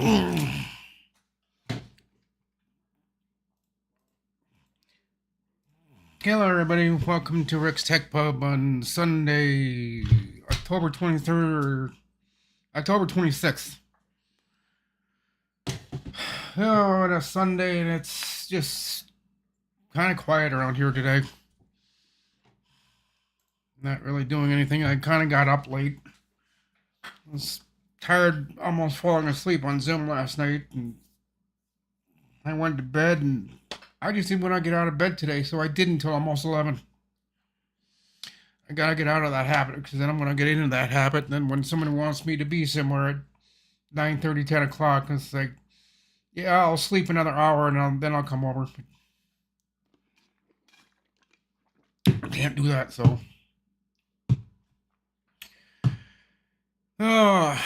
Hello, everybody. Welcome to Rick's Tech Pub on Sunday, October 23rd, October 26th. Oh, what a Sunday, and it's just kind of quiet around here today. Not really doing anything. I kind of got up late. I was tired, almost falling asleep on Zoom last night, and I went to bed, and I just didn't want to get out of bed today, so I did until almost 11. I gotta get out of that habit, because then I'm gonna get into that habit. And then when somebody wants me to be somewhere at 9:30, 10 o'clock, it's like, yeah, I'll sleep another hour and then I'll come over. I can't do that, so. Oh,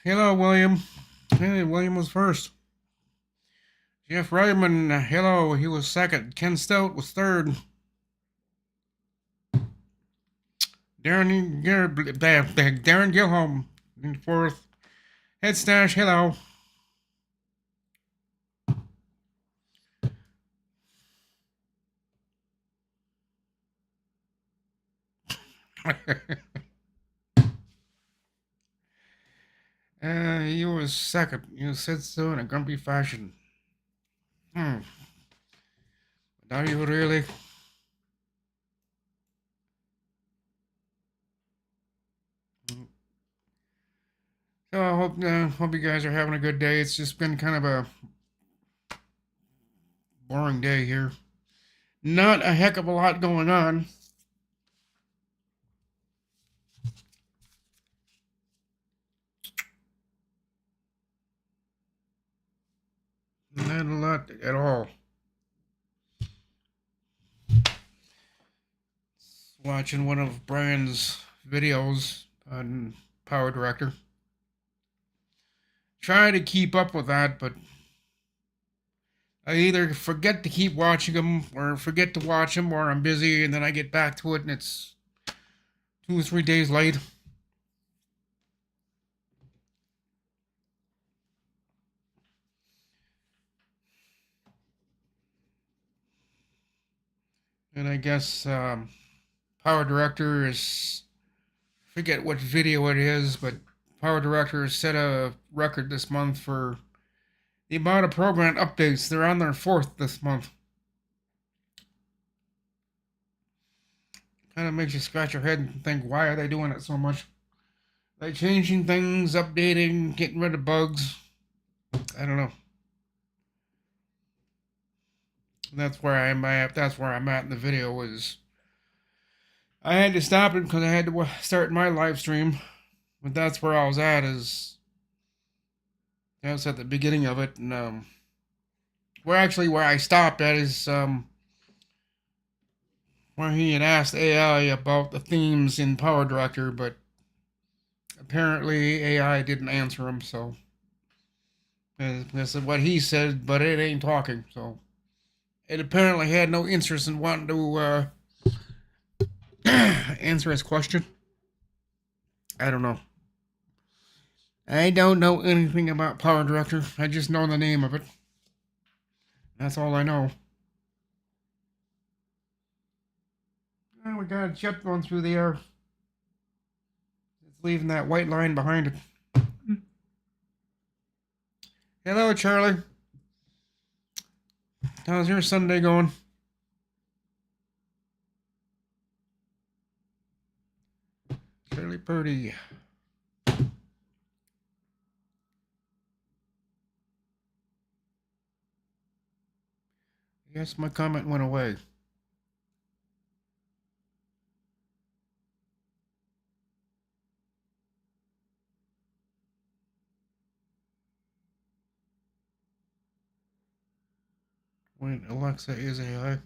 hello, William. Hey, William was first. Jeff Ryman, hello, he was second. Ken Stout was third. Darren Gilholm in fourth. Head Stash, hello. You was second. You said so in a grumpy fashion. Are you really? So I hope you guys are having a good day. It's just been kind of a boring day here. Not a heck of a lot going on. Not a lot at all. Watching one of Brian's videos on Power Director. Try to keep up with that, but I either forget to keep watching them or forget to watch them, or I'm busy and then I get back to it and it's 2 or 3 days late. And I guess Power Director is, forget what video it is, but Power Director has set a record this month for the amount of program updates. They're on their 4th this month. Kind of makes you scratch your head and think, why are they doing it so much? They changing things, updating, getting rid of bugs. I don't know. That's where I'm at. That's where I'm at in the video. Is I had to stop it because I had to start my live stream, but that's where I was at. Is that was at the beginning of it, and where I stopped at is where he had asked AI about the themes in Power Director, but apparently AI didn't answer him. So this is what he said, but it ain't talking. So it apparently had no interest in wanting to answer his question. I don't know. I don't know anything about Power Director. I just know the name of it. That's all I know. Oh, we got a jet going through the air. It's leaving that white line behind it. Hello, Charlie. How's your Sunday going? Charlie Purdy. Yes, my comment went away. Wait, Alexa is AI.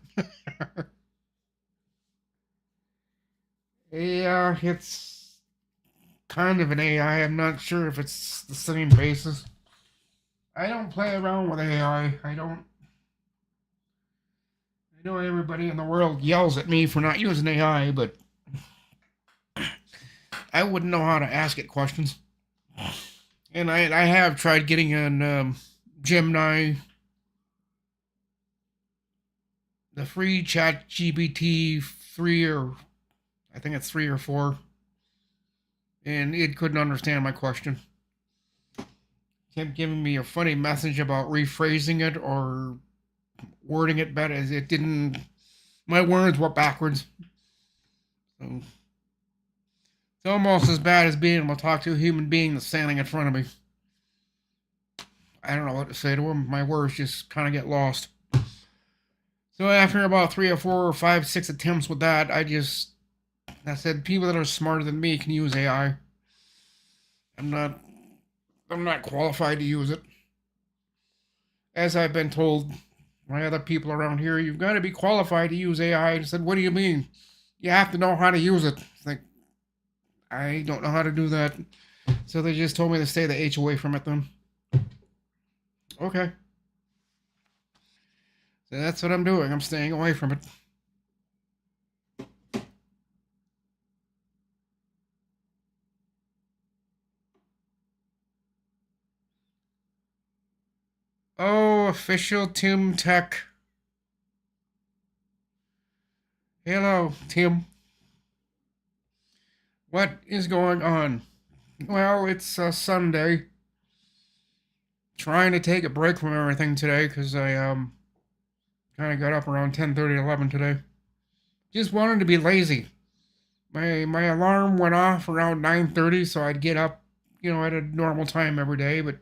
Yeah, it's kind of an AI. I'm not sure if it's the same basis. I don't play around with AI. I don't. I know everybody in the world yells at me for not using AI, but I wouldn't know how to ask it questions. And I have tried getting on Gemini, the free Chat GPT 3, or I think it's 3 or 4, and it couldn't understand my question. Kept giving me a funny message about rephrasing it or wording it better. As it didn't, my words were backwards. So it's almost as bad as being able to talk to a human being that's standing in front of me. I don't know what to say to him. My words just kind of get lost. So after about 3 or 4 or 5, 6 attempts with that, I said people that are smarter than me can use AI. I'm not qualified to use it. As I've been told by other people around here, you've got to be qualified to use AI. I said, what do you mean? You have to know how to use it. It's like, I don't know how to do that. So they just told me to stay the H away from it then. Okay. So that's what I'm doing. I'm staying away from it. Oh, official Tim Tech. Hello, Tim. What is going on? Well, it's Sunday. Trying to take a break from everything today because I kind of got up around 10:30, 11 today. Just wanted to be lazy. My alarm went off around 9:30, so I'd get up, at a normal time every day. But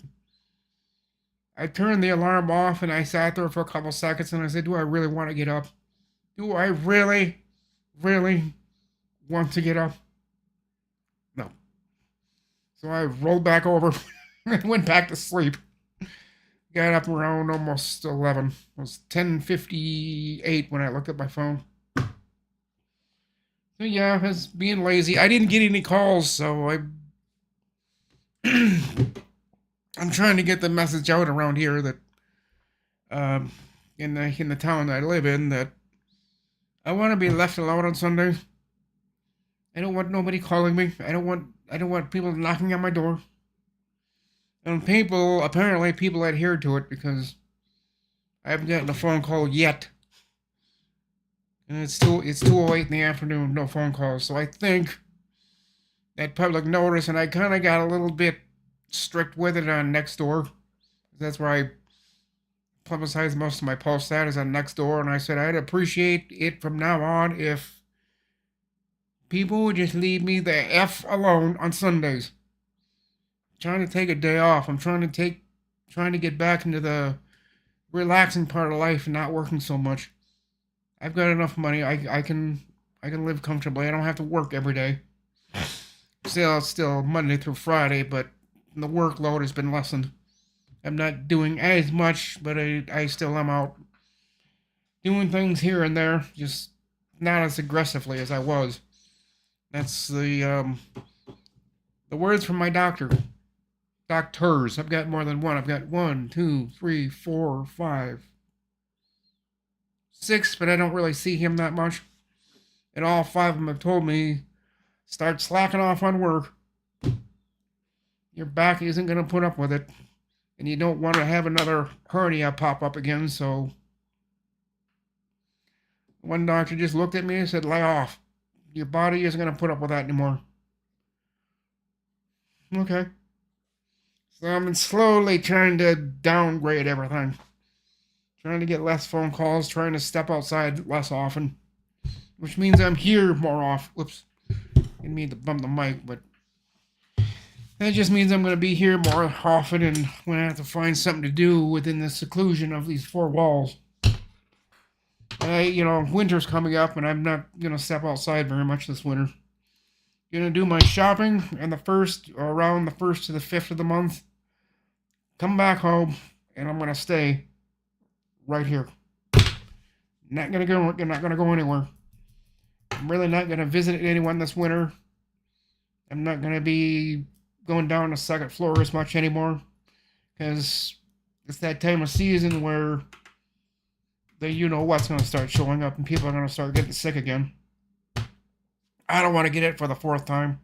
I turned the alarm off and I sat there for a couple seconds and I said, "Do I really want to get up? Do I really, really want to get up?" No. So I rolled back over and went back to sleep. Got up around almost 11. It was 10:58 when I looked at my phone. So yeah, I was being lazy. I didn't get any calls, so I'm trying to get the message out around here that in the town I live in, that I want to be left alone on Sundays. I don't want nobody calling me. I don't want people knocking on my door. And apparently people adhere to it because I haven't gotten a phone call yet. And it's 2:08 in the afternoon, no phone calls. So I think that public notice, and I kind of got a little bit strict with it on Nextdoor. That's where I publicize most of my post status on Nextdoor, and I said I'd appreciate it from now on if people would just leave me the F alone on Sundays. I'm trying to take a day off. I'm trying to get back into the relaxing part of life and not working so much. I've got enough money. I can live comfortably. I don't have to work every day. Still Monday through Friday, but the workload has been lessened. I'm not doing as much, but I still am out doing things here and there, just not as aggressively as I was. That's the words from my doctor. Doctors. I've got more than one. I've got 1, 2, 3, 4, 5, 6, but I don't really see him that much. And all 5 of them have told me, start slacking off on work. Your back isn't going to put up with it. And you don't want to have another hernia pop up again, so one doctor just looked at me and said, lay off. Your body isn't going to put up with that anymore. Okay. So I'm slowly trying to downgrade everything. Trying to get less phone calls, trying to step outside less often. Which means I'm here more often. Whoops. Didn't mean to bump the mic, but that just means I'm going to be here more often and when I have to find something to do within the seclusion of these 4 walls. Winter's coming up and I'm not going to step outside very much this winter. Going to do my shopping around the 1st to the 5th of the month. Come back home and I'm going to stay right here. Not going to go anywhere. I'm really not going to visit anyone this winter. I'm not going to be going down the 2nd floor as much anymore because it's that time of season where what's going to start showing up and people are going to start getting sick again. I don't want to get it for the 4th time.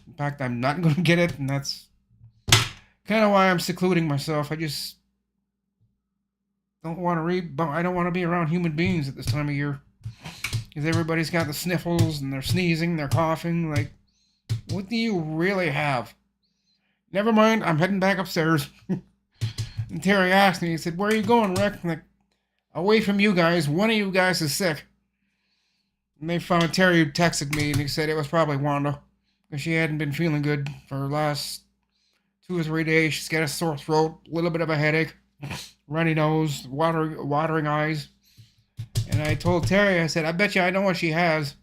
In fact, I'm not going to get it, and that's kind of why I'm secluding myself. I just don't want to read. I don't want to be around human beings at this time of year, because everybody's got the sniffles and they're sneezing, they're coughing. Like, what do you really have? Never mind. I'm heading back upstairs. And Terry asked me. He said, "Where are you going, Rick?" I'm like, "Away from you guys. One of you guys is sick." And they found Terry texted me, and he said it was probably Wanda, because she hadn't been feeling good for the last 2 or 3 days. She's got a sore throat, a little bit of a headache, runny nose, watering eyes. And I told Terry, I said, "I bet you I know what she has."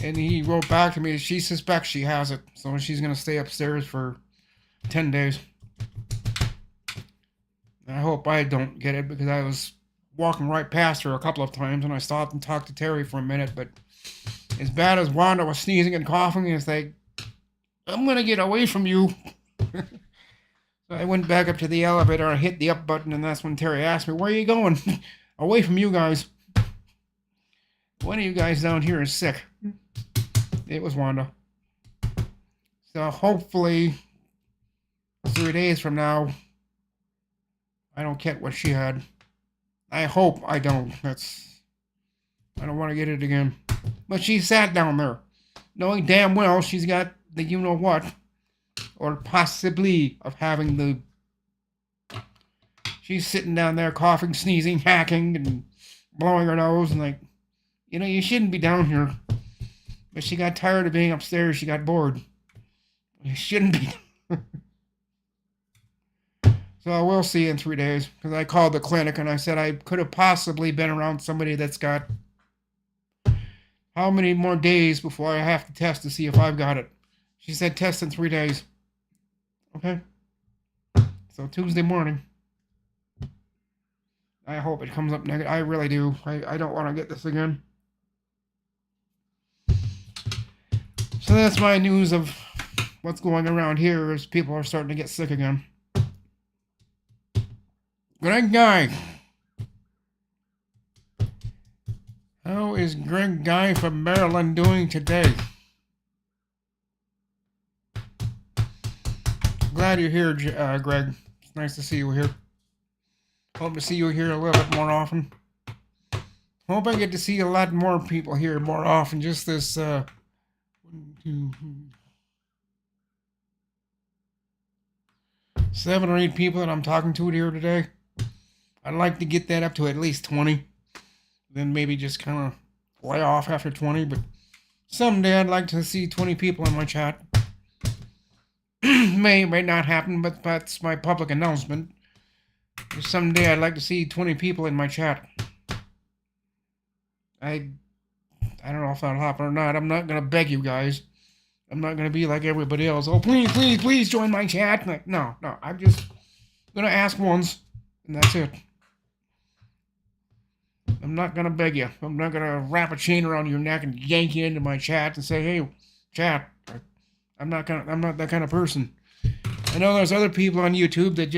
And he wrote back to me, she suspects she has it, so she's going to stay upstairs for 10 days. I hope I don't get it, because I was walking right past her a couple of times and I stopped and talked to Terry for a minute. But as bad as Wanda was sneezing and coughing, it's like, I'm going to get away from you. So I went back up to the elevator, I hit the up button, and that's when Terry asked me, "Where are you going?" "Away from you guys. One of you guys down here is sick." It was Wanda. So hopefully 3 days from now, I don't get what she had. I hope I don't. I don't want to get it again. But she sat down there, knowing damn well she's got the you know what, or possibly of having the. She's sitting down there coughing, sneezing, hacking, and blowing her nose, and like, you shouldn't be down here. But she got tired of being upstairs. She got bored. You shouldn't be. So we'll see in 3 days. Because I called the clinic and I said I could have possibly been around somebody that's got how many more days before I have to test to see if I've got it. She said test in 3 days. Okay. So Tuesday morning. I hope it comes up negative. I really do. I don't want to get this again. So that's my news of what's going around here as people are starting to get sick again. Greg Guy. How is Greg Guy from Maryland doing today? Glad you're here, Greg. It's nice to see you here. Hope to see you here a little bit more often. Hope I get to see a lot more people here more often. Just this 1, 2, 7 or 8 people that I'm talking to here today. I'd like to get that up to at least 20. Then maybe just kind of lay off after 20. But someday I'd like to see 20 people in my chat. May not happen, but that's my public announcement. Someday I'd like to see 20 people in my chat. I don't know if that'll happen or not. I'm not going to beg you guys. I'm not going to be like everybody else. "Oh, please join my chat." Like, no. I'm just going to ask once, and that's it. I'm not going to beg you. I'm not going to wrap a chain around your neck and yank you into my chat and say, "Hey, chat." I'm not that kind of person. I know there's other people on YouTube that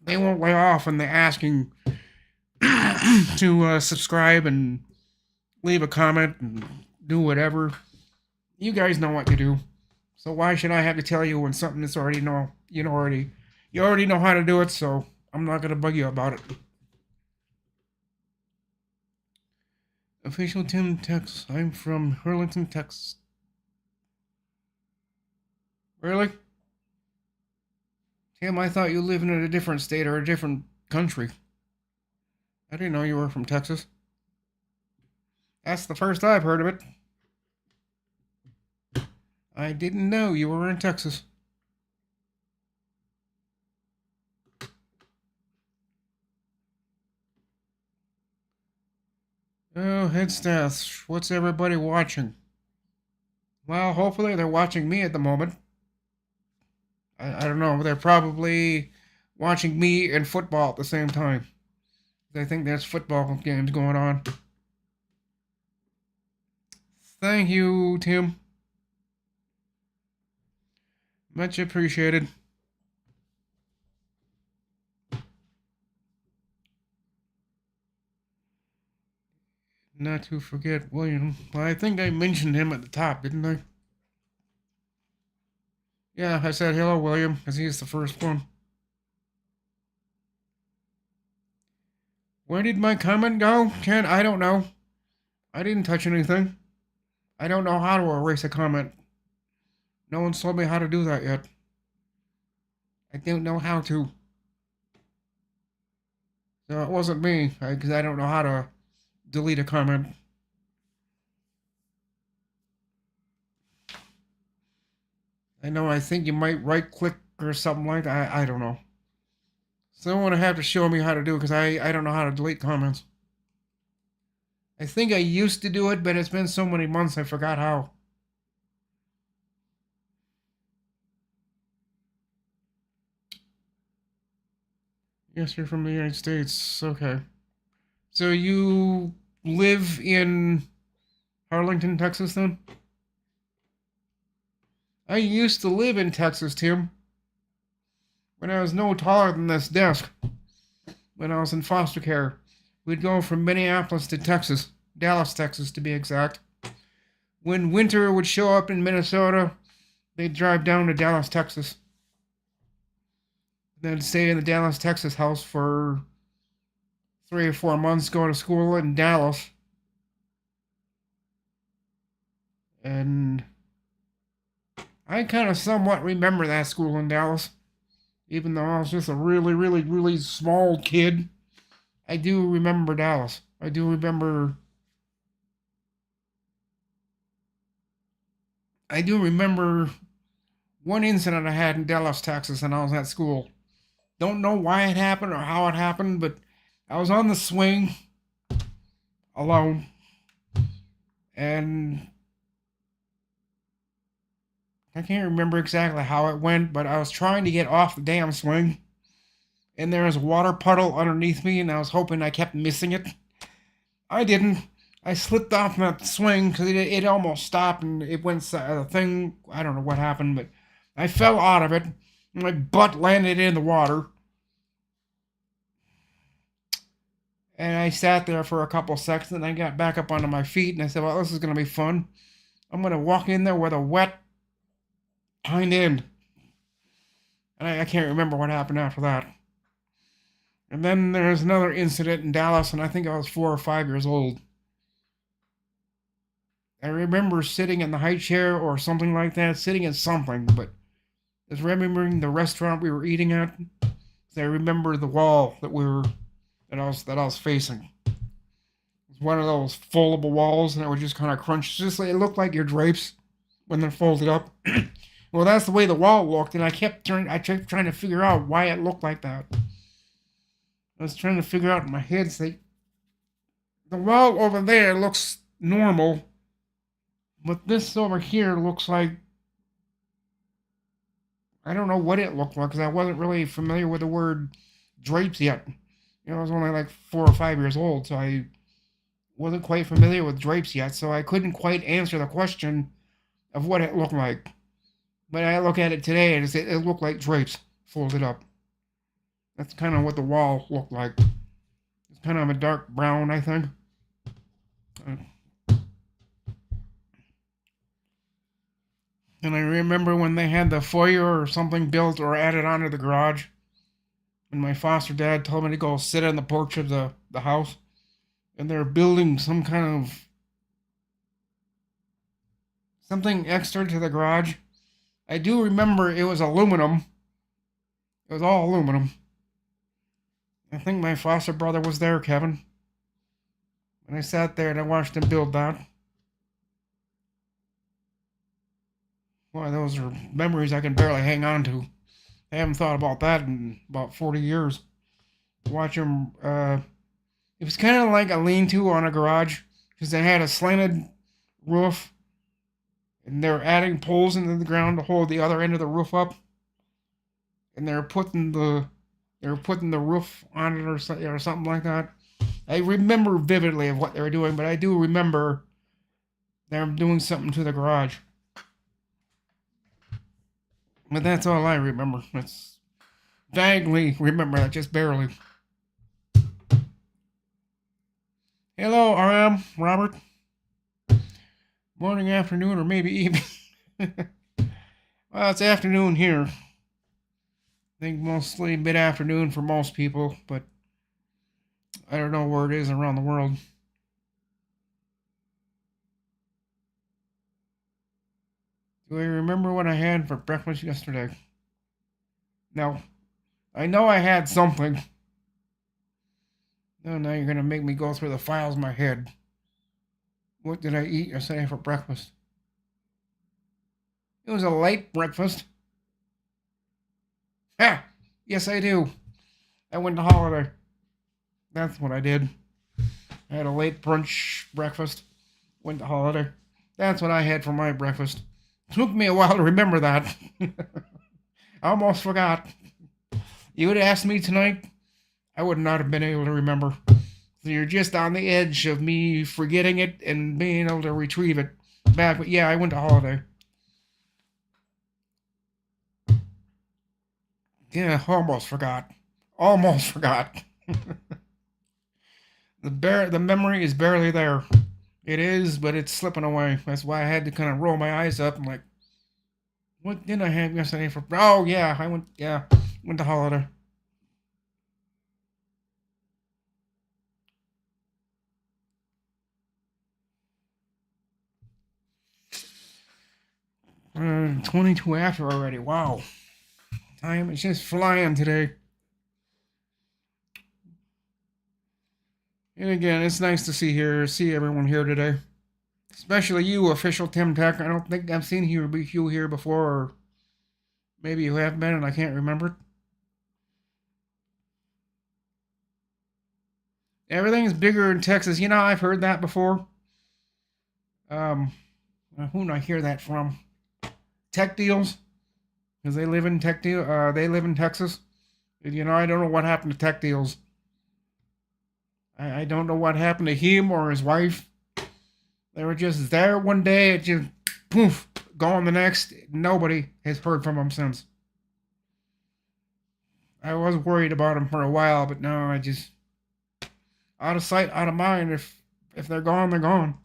they won't lay off and they're asking to subscribe and leave a comment and do whatever. You guys know what to do. So why should I have to tell you when something that's already you already know how to do it, so I'm not going to bug you about it. Official Tim Tex. I'm from Hurlington, Texas. Really? Tim, I thought you lived in a different state or a different country. I didn't know you were from Texas. That's the first I've heard of it. I didn't know you were in Texas. Oh, Headstats. What's everybody watching? Well, hopefully they're watching me at the moment. I don't know. They're probably watching me and football at the same time. I think there's football games going on. Thank you, Tim. Much appreciated. Not to forget William. Well, I think I mentioned him at the top, didn't I? Yeah, I said hello, William, because he's the first one. Where did my comment go, Ken? I don't know. I didn't touch anything. I don't know how to erase a comment. No one's told me how to do that yet. I don't know how to. So it wasn't me, because I don't know how to delete a comment. I know, I think you might right click or something like that. I don't know. Someone would have to show me how to do it because I don't know how to delete comments. I think I used to do it, but it's been so many months I forgot how. Yes, you're from the United States. Okay. So you live in Harlingen, Texas then? I used to live in Texas, Tim, when I was no taller than this desk. When I was in foster care, we'd go from Minneapolis to Texas, Dallas, Texas to be exact. When winter would show up in Minnesota, they'd drive down to Dallas, Texas. Then stay in the Dallas, Texas house for 3 or 4 months, go to school in Dallas. And I kind of somewhat remember that school in Dallas. Even though I was just a really, really, really small kid, I do remember Dallas. I do remember one incident I had in Dallas, Texas, and I was at school. Don't know why it happened or how it happened, but I was on the swing alone, and I can't remember exactly how it went, but I was trying to get off the damn swing, and there was a water puddle underneath me, and I was hoping I kept missing it. I didn't. I slipped off that swing because it almost stopped, and it went the thing. I don't know what happened, but I fell out of it. And my butt landed in the water, and I sat there for a couple seconds, and I got back up onto my feet, and I said, "Well, this is gonna be fun. I'm gonna walk in there with a wet hind end." And I can't remember what happened after that. And then there's another incident in Dallas, and I think I was 4 or 5 years old. I remember sitting in the high chair or something like that, sitting in something, but just remembering the restaurant we were eating at. I remember the wall that I was facing. It was one of those foldable walls, and it would just kind of crunch. Just it looked like your drapes when they're folded up. Well, that's the way the wall looked, and I kept trying to figure out why it looked like that. I was trying to figure out in my head, say, the wall over there looks normal, but this over here looks like, I don't know what it looked like because I wasn't really familiar with the word drapes yet. You know, I was only like 4 or 5 years old, so I wasn't quite familiar with drapes yet, so I couldn't quite answer the question of what it looked like. But I look at it today and it looked like drapes folded up. That's kind of what the wall looked like. It's kind of a dark brown, I think. And I remember when they had the foyer or something built or added onto the garage. And my foster dad told me to go sit on the porch of the house. And they're building some kind of something extra to the garage. I do remember it was aluminum. It was all aluminum. I think my foster brother was there, Kevin. And I sat there and I watched him build that. Boy, those are memories I can barely hang on to. I haven't thought about that in about 40 years. Watch him, it was kind of like a lean-to on a garage because they had a slanted roof and they were adding poles into the ground to hold the other end of the roof up. And they were putting the roof on it or something like that. I remember vividly of what they were doing, but I do remember they were doing something to the garage. But that's all I remember. It's vaguely remember that, just barely. Hello, RM, Robert. Morning, afternoon, or maybe evening. Well, Well, it's afternoon here. I think mostly mid-afternoon for most people, but I don't know where it is around the world. Do I remember what I had for breakfast yesterday? No. I know I had something. No, now you're gonna make me go through the files in my head. What did I eat yesterday for breakfast? It was a late breakfast. Ah, yes I do. I went to Holiday. That's what I did. I had a late brunch breakfast. Went to Holiday. That's what I had for my breakfast. Took me a while to remember that. I almost forgot. You would have asked me tonight, I would not have been able to remember. So you're just on the edge of me forgetting it and being able to retrieve it back. But yeah, I went to Holiday. Yeah, almost forgot. Almost forgot. The memory is barely there. It is, but it's slipping away. That's why I had to kind of roll my eyes up and like, what did I have yesterday for? Oh yeah, I went. Yeah, went to Holiday. 22 after already. Wow, time is just flying today. And again, it's nice to see everyone here today. Especially you, official Tim Tech. I don't think I've seen you here before, or maybe you have been and I can't remember. Everything's bigger in Texas. You know, I've heard that before. Um, who did I hear that from? Tech Deals, because they live in They live in Texas. You know, I don't know what happened to Tech Deals. I don't know what happened to him or his wife. They were just there one day, it just poof, gone the next. Nobody has heard from them since. I was worried about them for a while, but no, I just out of sight, out of mind. If they're gone, they're gone.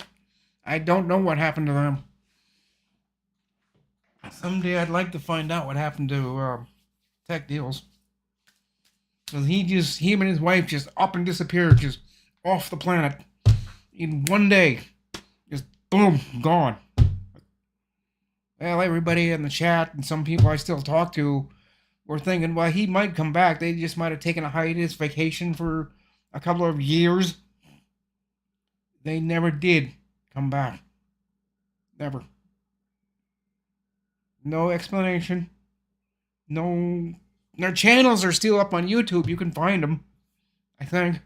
I don't know what happened to them. Someday I'd like to find out what happened to Tech Deals. Cause him and his wife just up and disappeared, just off the planet in one day. Just boom, gone. Well, everybody in the chat and some people I still talk to were thinking, well, he might come back. They just might have taken a hiatus vacation for a couple of years. They never did come back. Never. No explanation. No. Their channels are still up on YouTube. You can find them. I think. I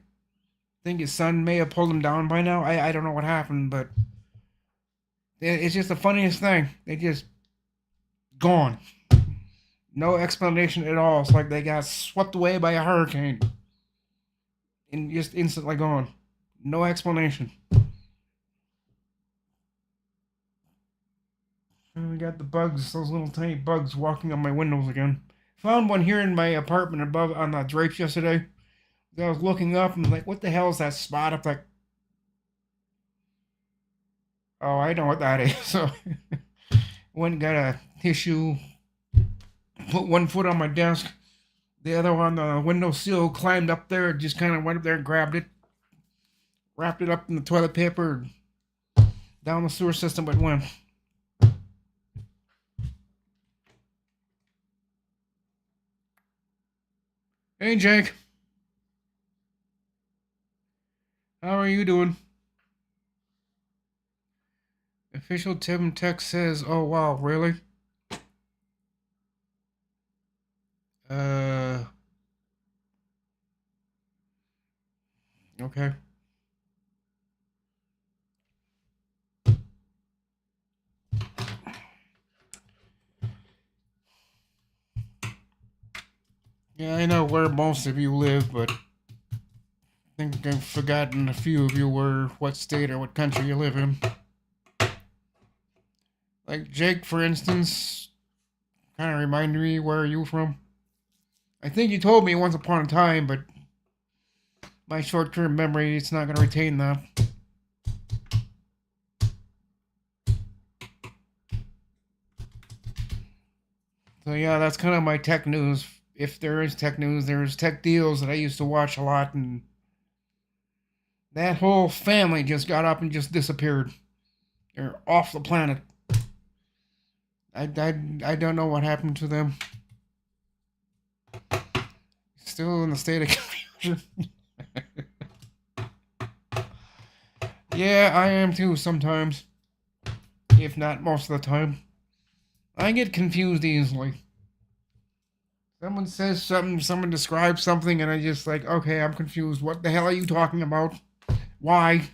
think his son may have pulled them down by now. I don't know what happened, but it's just the funniest thing. They just gone. No explanation at all. It's like they got swept away by a hurricane. And just instantly gone. No explanation. And we got the bugs, those little tiny bugs walking on my windows again. Found one here in my apartment above on the drapes yesterday. I was looking up and like, what the hell is that spot up like? Oh, I know what that is. So went and got a tissue, put one foot on my desk, the other one on the windowsill, climbed up there, just kind of went up there and grabbed it, wrapped it up in the toilet paper, down the sewer system it went. Hey, Jake. How are you doing? Official Tim Tech says, oh wow, really? Uh, okay. Yeah, I know where most of you live, but I think I've forgotten a few of you what state or what country you live in. Like Jake, for instance, kind of reminded me where are you from? I think you told me once upon a time, but my short-term memory, it's not going to retain that. So yeah, that's kind of my tech news. If there is tech news, there's tech deals that I used to watch a lot, and that whole family just got up and just disappeared. They're off the planet. I don't know what happened to them. Still in the state of confusion. Yeah, I am too sometimes. If not most of the time. I get confused easily. Someone says something, someone describes something, and I just like, okay, I'm confused. What the hell are you talking about? Why?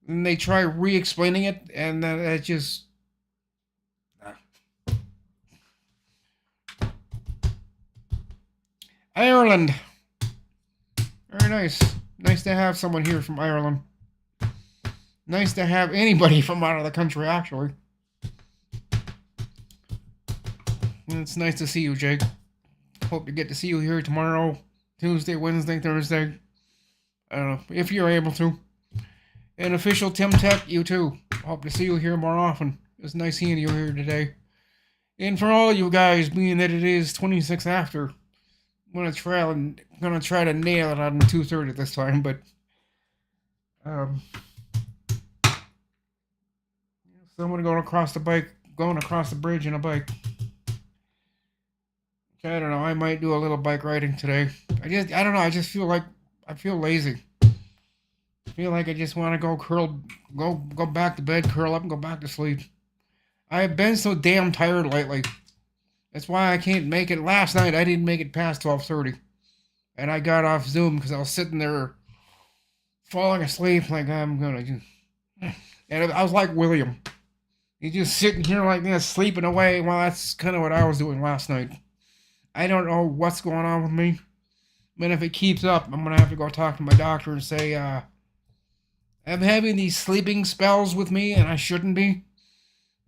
And they try re-explaining it, and then it just... Ireland! Very nice. Nice to have someone here from Ireland. Nice to have anybody from out of the country, actually. And it's nice to see you, Jake. Hope to get to see you here tomorrow, Tuesday, Wednesday, Thursday. I don't know, if you're able to. And official Tim Tech, you too. Hope to see you here more often. It was nice seeing you here today. And for all you guys, being that it is 26 after, I'm gonna try to nail it on 2:30 this time, but someone going across the bridge in a bike. I don't know. I might do a little bike riding today. I don't know. I just feel like I feel lazy. I feel like I just want to go back to bed, curl up, and go back to sleep. I've been so damn tired lately. That's why I can't make it. Last night I didn't make it past 12:30, and I got off Zoom because I was sitting there falling asleep like I'm gonna just. And I was like William. He's just sitting here like this, sleeping away. Well, that's kind of what I was doing last night. I don't know what's going on with me. But if it keeps up, I'm going to have to go talk to my doctor and say, I'm having these sleeping spells with me and I shouldn't be.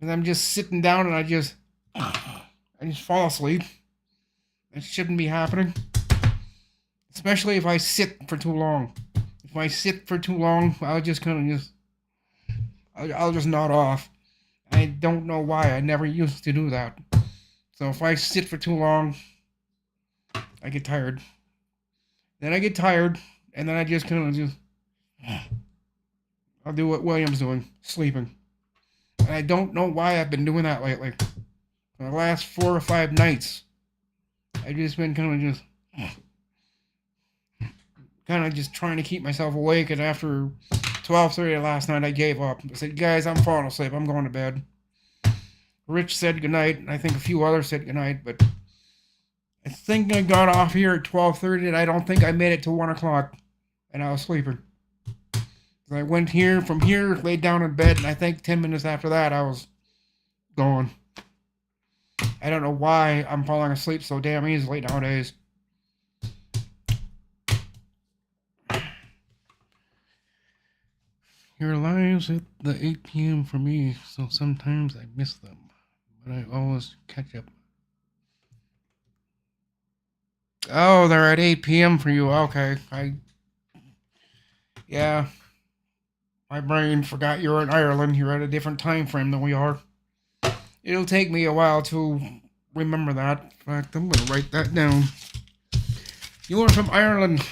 And I'm just sitting down and I just fall asleep. It shouldn't be happening. Especially if I sit for too long. If I sit for too long, I'll just kind of I'll just nod off. I don't know why. I never used to do that. So if I sit for too long, I get tired. Then I get tired, and then I just kind of just... I'll do what William's doing, sleeping. And I don't know why I've been doing that lately. For the last 4 or 5 nights, I've just been kind of just trying to keep myself awake, and after 12:30 last night, I gave up. I said, guys, I'm falling asleep. I'm going to bed. Rich said goodnight, and I think a few others said goodnight, but I think I got off here at 12:30, and I don't think I made it to 1 o'clock, and I was sleeping. I went from here, laid down in bed, and I think 10 minutes after that, I was gone. I don't know why I'm falling asleep so damn easily nowadays. Your lives at the 8 p.m. for me, so sometimes I miss them, but I always catch up. Oh, they're at 8 p.m. for you. Okay. Yeah. My brain forgot you're in Ireland. You're at a different time frame than we are. It'll take me a while to remember that. In fact, I'm going to write that down. You are from Ireland.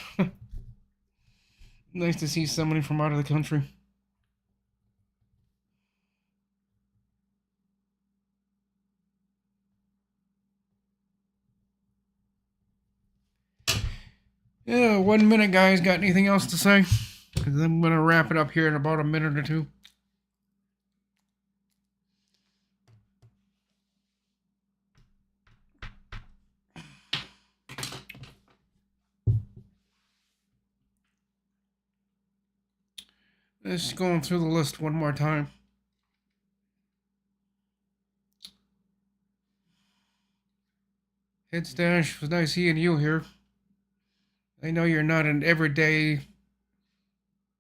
Nice to see somebody from out of the country. Yeah, 1 minute, guys. Got anything else to say? Because I'm going to wrap it up here in about a minute or two. Just going through the list one more time. Head Stash, it was nice seeing you here. I know you're not an everyday,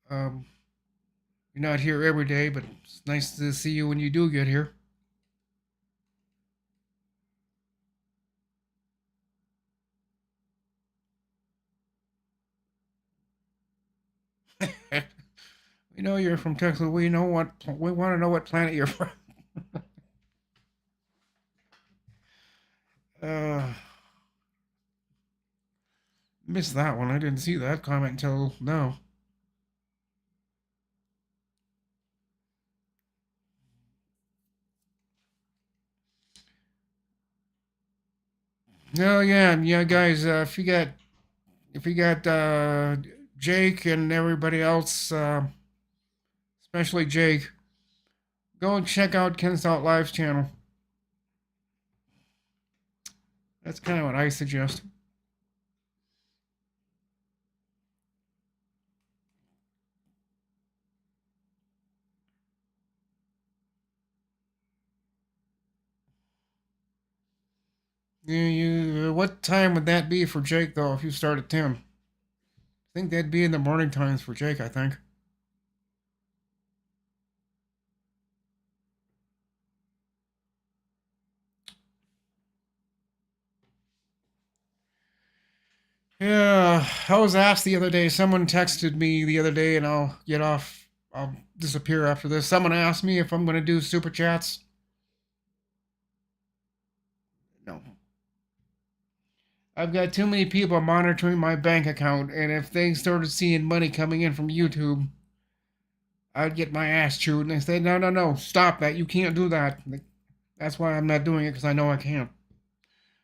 you're not here every day, but it's nice to see you when you do get here. We know you're from Texas. We want to know what planet you're from. Uh, Missed that one. I didn't see that comment until now. Oh yeah, yeah, guys. If you got Jake and everybody else, especially Jake, go and check out Ken Stout Live's channel. That's kind of what I suggest. What time would that be for Jake though? If you start at 10, I think that'd be in the morning times for Jake. I think. Yeah, I was asked the other day. Someone texted me the other day, and I'll get off. I'll disappear after this. Someone asked me if I'm going to do super chats. No. I've got too many people monitoring my bank account, and if they started seeing money coming in from YouTube, I'd get my ass chewed. And they said, no, no, no, stop that. You can't do that. That's why I'm not doing it, because I know I can't.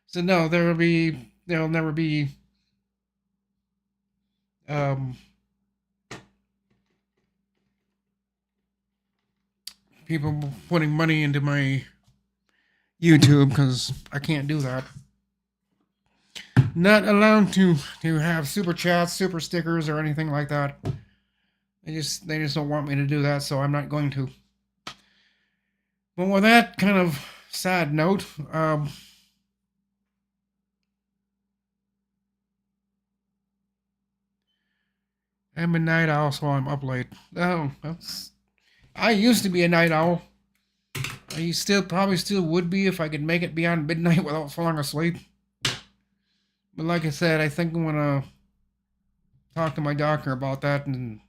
So no, there'll never be um, people putting money into my YouTube, because I can't do that. Not allowed to have super chats, super stickers, or anything like that. They just don't want me to do that, so I'm not going to. But with that kind of sad note, I'm a night owl, so I'm up late. Oh, I used to be a night owl. I probably still would be if I could make it beyond midnight without falling asleep. But like I said, I think I'm gonna talk to my doctor about that and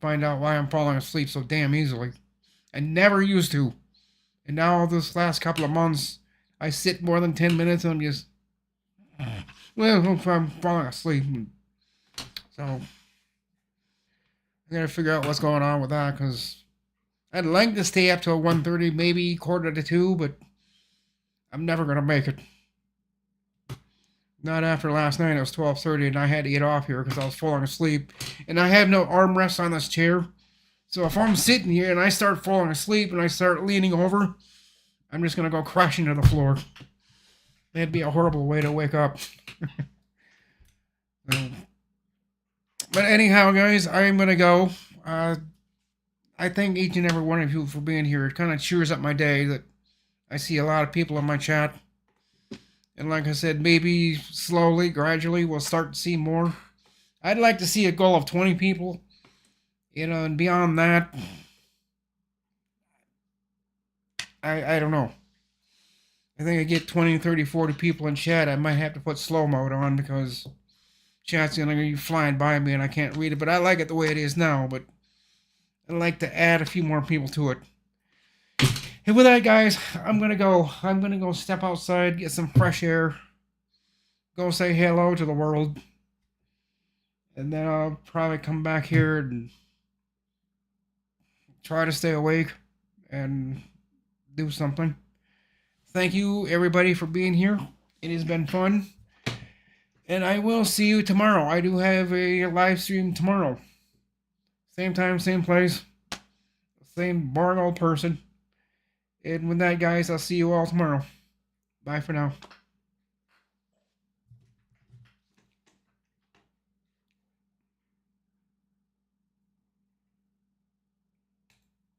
find out why I'm falling asleep so damn easily. I never used to. And now this last couple of months, I sit more than 10 minutes and I'm just, well, I'm falling asleep. So I gotta figure out what's going on with that, because I'd like to stay up till 1:30, maybe quarter to 2, but I'm never gonna make it. Not after last night. It was 12:30 and I had to get off here because I was falling asleep. And I have no armrest on this chair. So if I'm sitting here and I start falling asleep and I start leaning over, I'm just going to go crashing to the floor. That'd be a horrible way to wake up. But anyhow, guys, I'm going to go. I thank each and every one of you for being here. It kind of cheers up my day that I see a lot of people in my chat. And like I said, maybe slowly, gradually, we'll start to see more. I'd like to see a goal of 20 people. And beyond that, I don't know. I think I get 20, 30, 40 people in chat. I might have to put slow mode on because chat's going to be flying by me and I can't read it. But I like it the way it is now. But I'd like to add a few more people to it. And with that, guys, I'm going to go. I'm going to go step outside, get some fresh air. Go say hello to the world. And then I'll probably come back here and try to stay awake and do something. Thank you, everybody, for being here. It has been fun. And I will see you tomorrow. I do have a live stream tomorrow. Same time, same place. Same boring old person. And with that, guys, I'll see you all tomorrow. Bye for now.